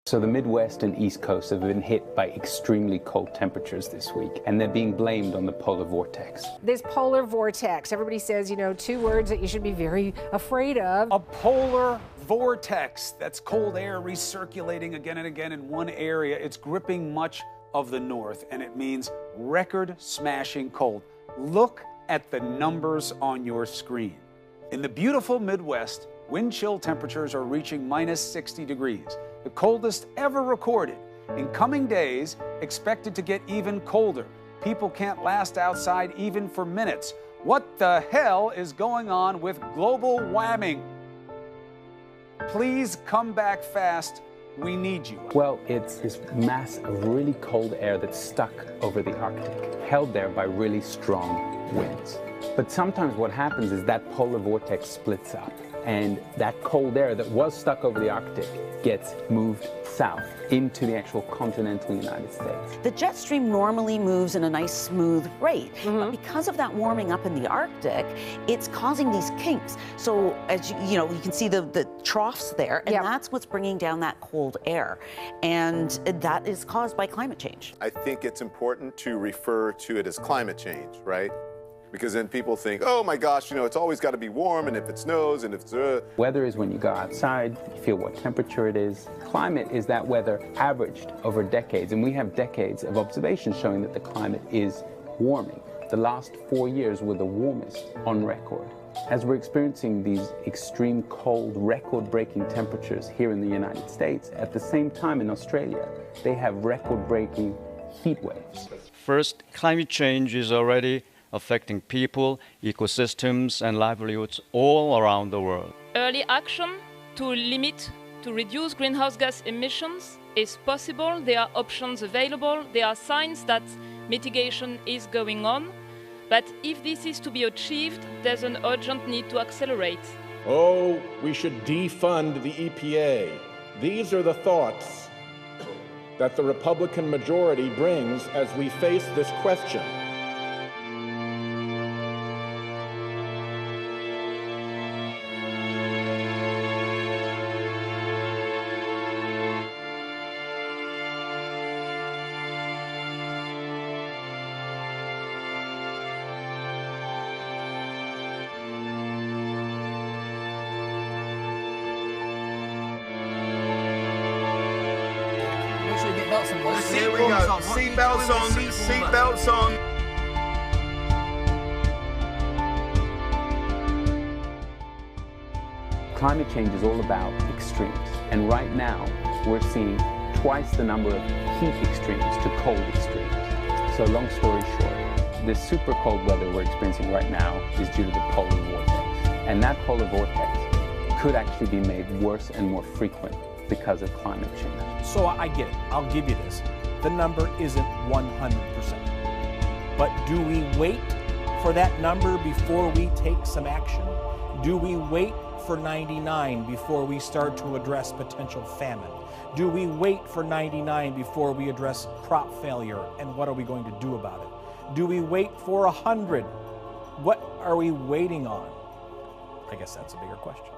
So the Midwest and East Coast have been hit by extremely cold temperatures this week, and they're being blamed on the polar vortex. This polar vortex, everybody says, two words that you should be very afraid of. A polar vortex. That's cold air recirculating again and again in one area. It's gripping much of the north, and it means record-smashing cold. Look at the numbers on your screen. In the beautiful Midwest, wind chill temperatures are reaching minus 60 degrees, the coldest ever recorded. In coming days, expected to get even colder. People can't last outside even for minutes. What the hell is going on with global warming? Please come back fast. We need you. Well, it's this mass of really cold air that's stuck over the Arctic, held there by really strong winds. But sometimes what happens is that polar vortex splits up, and that cold air that was stuck over the Arctic gets moved south into the actual continental United States. The jet stream normally moves in a nice smooth rate, but because of that warming up in the Arctic, it's causing these kinks. So as you can see the troughs there, and that's what's bringing down that cold air, and that is caused by climate change. I think it's important to refer to it as climate change, right? Because then people think, oh my gosh, it's always got to be warm, and if it snows, and if it's... Weather is when you go outside, you feel what temperature it is. Climate is that weather averaged over decades, and we have decades of observations showing that the climate is warming. The last 4 years were the warmest on record. As we're experiencing these extreme cold, record-breaking temperatures here in the United States, at the same time in Australia, they have record-breaking heat waves. First, climate change is already affecting people, ecosystems, and livelihoods all around the world. Early action to reduce greenhouse gas emissions is possible. There are options available. There are signs that mitigation is going on. But if this is to be achieved, there's an urgent need to accelerate. Oh, we should defund the EPA. These are the thoughts that the Republican majority brings as we face this question. Here we go. Seatbelts on. Seatbelts on. Climate change is all about extremes, and right now we're seeing twice the number of heat extremes to cold extremes. So long story short, this super cold weather we're experiencing right now is due to the polar vortex, and that polar vortex could actually be made worse and more frequent because of climate change. So I get it, I'll give you this. The number isn't 100%. But do we wait for that number before we take some action? Do we wait for 99 before we start to address potential famine? Do we wait for 99 before we address crop failure, and what are we going to do about it? Do we wait for 100? What are we waiting on? I guess that's a bigger question.